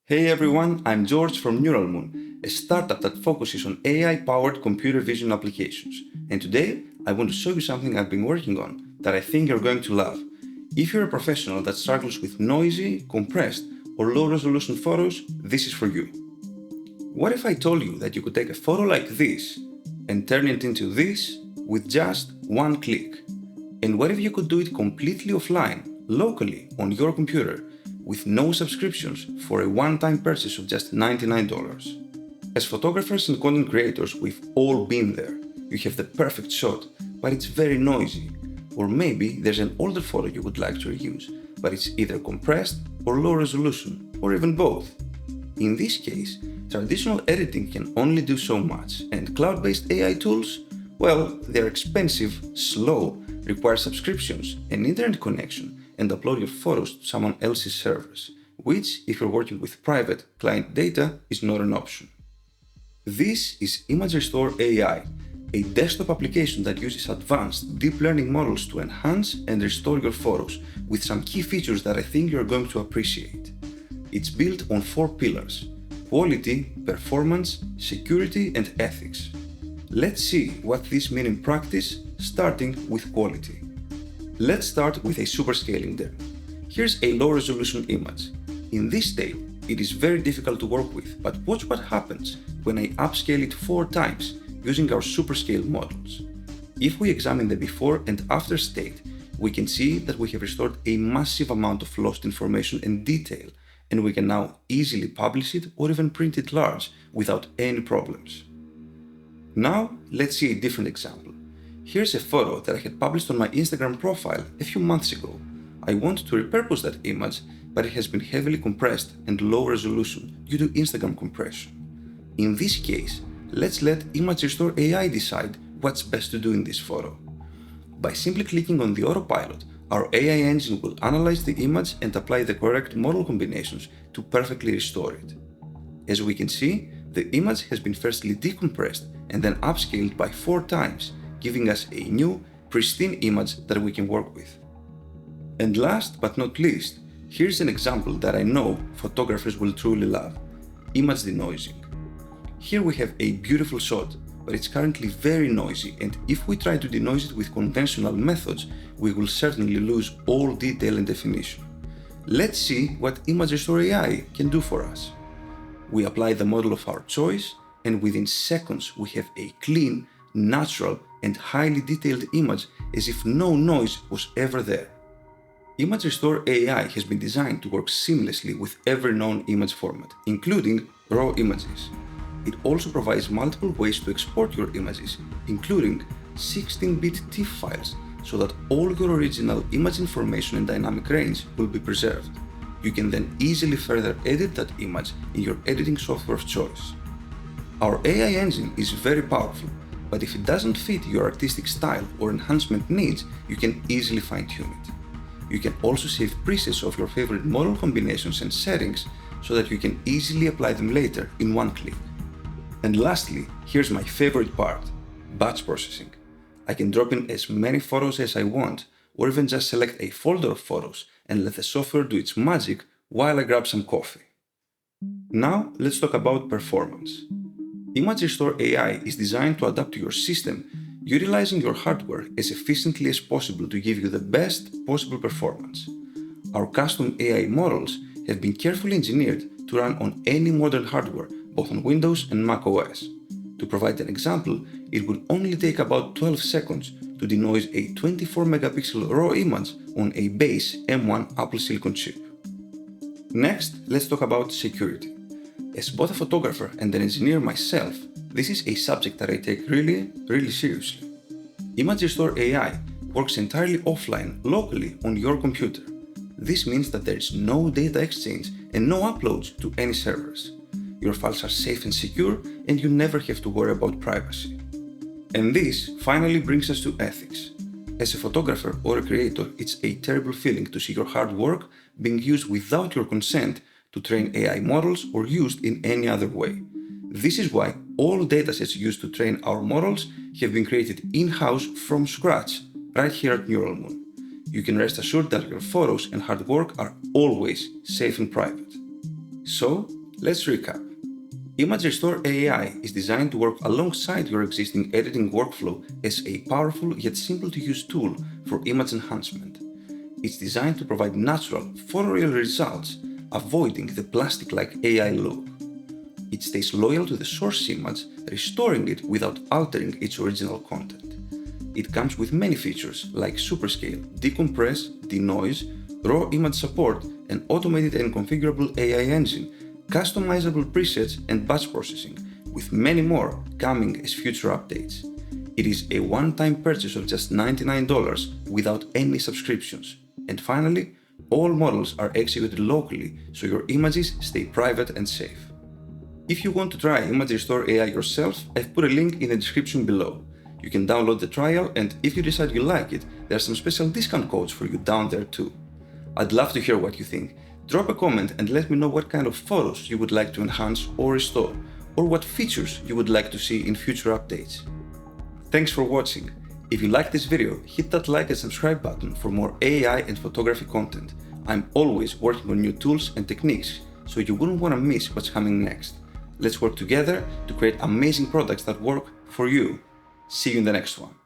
Hey everyone, I'm George from NeuralMoon, a startup that focuses on AI-powered computer vision applications. And today, I want to show you something I've been working on that I think you're going to love. If you're a professional that struggles with noisy, compressed, or low-resolution photos, this is for you. What if I told you that you could take a photo like this and turn it into this with just one click? And what if you could do it completely offline, locally, on your computer, with no subscriptions for a one-time purchase of just $99? As photographers and content creators, we've all been there. You have the perfect shot, but it's very noisy. Or maybe there's an older photo you would like to reuse, but it's either compressed or low resolution, or even both. In this case, traditional editing can only do so much, and cloud-based AI tools, well, they're expensive, slow, require subscriptions, an internet connection, and upload your photos to someone else's servers, which, if you're working with private client data, is not an option. This is Image Restore AI, a desktop application that uses advanced deep learning models to enhance and restore your photos with some key features that I think you're going to appreciate. It's built on 4 pillars: quality, performance, security, and ethics. Let's see what these mean in practice, starting with quality. Let's start with a superscaling demo. Here's a low-resolution image. In this state, it is very difficult to work with, but watch what happens when I upscale it 4 times using our superscale models. If we examine the before and after state, we can see that we have restored a massive amount of lost information and detail, and we can now easily publish it or even print it large without any problems. Now, let's see a different example. Here's a photo that I had published on my Instagram profile a few months ago. I want to repurpose that image, but it has been heavily compressed and low resolution due to Instagram compression. In this case, let's let Image Restore AI decide what's best to do in this photo. By simply clicking on the autopilot, our AI engine will analyze the image and apply the correct model combinations to perfectly restore it. As we can see, the image has been firstly decompressed and then upscaled by 4 times, giving us a new, pristine image that we can work with. And last but not least, here's an example that I know photographers will truly love: image denoising. Here we have a beautiful shot, but it's currently very noisy, and if we try to denoise it with conventional methods, we will certainly lose all detail and definition. Let's see what Image Restore AI can do for us. We apply the model of our choice, and within seconds we have a clean, natural, and highly detailed image as if no noise was ever there. Image Restore AI has been designed to work seamlessly with every known image format, including raw images. It also provides multiple ways to export your images, including 16-bit TIFF files, so that all your original image information and dynamic range will be preserved. You can then easily further edit that image in your editing software of choice. Our AI engine is very powerful, but if it doesn't fit your artistic style or enhancement needs, you can easily fine-tune it. You can also save presets of your favorite model combinations and settings so that you can easily apply them later in one click. And lastly, here's my favorite part: batch processing. I can drop in as many photos as I want, or even just select a folder of photos and let the software do its magic while I grab some coffee. Now, let's talk about performance. Image Restore AI is designed to adapt to your system, utilizing your hardware as efficiently as possible to give you the best possible performance. Our custom AI models have been carefully engineered to run on any modern hardware, both on Windows and Mac OS. To provide an example, it would only take about 12 seconds to denoise a 24-megapixel RAW image on a base M1 Apple Silicon chip. Next, let's talk about security. As both a photographer and an engineer myself, this is a subject that I take really seriously. Image Restore AI works entirely offline, locally on your computer. This means that there is no data exchange and no uploads to any servers. Your files are safe and secure, and you never have to worry about privacy. And this finally brings us to ethics. As a photographer or a creator, it's a terrible feeling to see your hard work being used without your consent to train AI models or used in any other way. This is why all datasets used to train our models have been created in-house from scratch, right here at NeuralMoon. You can rest assured that your photos and hard work are always safe and private. So, Let's recap. Image Restore AI is designed to work alongside your existing editing workflow as a powerful yet simple to use tool for image enhancement. It's designed to provide natural, photoreal results, avoiding the plastic-like AI look. It stays loyal to the source image, restoring it without altering its original content. It comes with many features like Superscale, Decompress, Denoise, raw image support, an automated and configurable AI engine, customizable presets and batch processing, with many more coming as future updates. It is a one-time purchase of just $99 without any subscriptions. And finally, all models are executed locally, so your images stay private and safe. If you want to try Image Restore AI yourself, I've put a link in the description below. You can download the trial, and if you decide you like it, there are some special discount codes for you down there too. I'd love to hear what you think. Drop a comment and let me know what kind of photos you would like to enhance or restore, or what features you would like to see in future updates. Thanks for watching. If you liked this video, hit that like and subscribe button for more AI and photography content. I'm always working on new tools and techniques, so you wouldn't want to miss what's coming next. Let's work together to create amazing products that work for you. See you in the next one.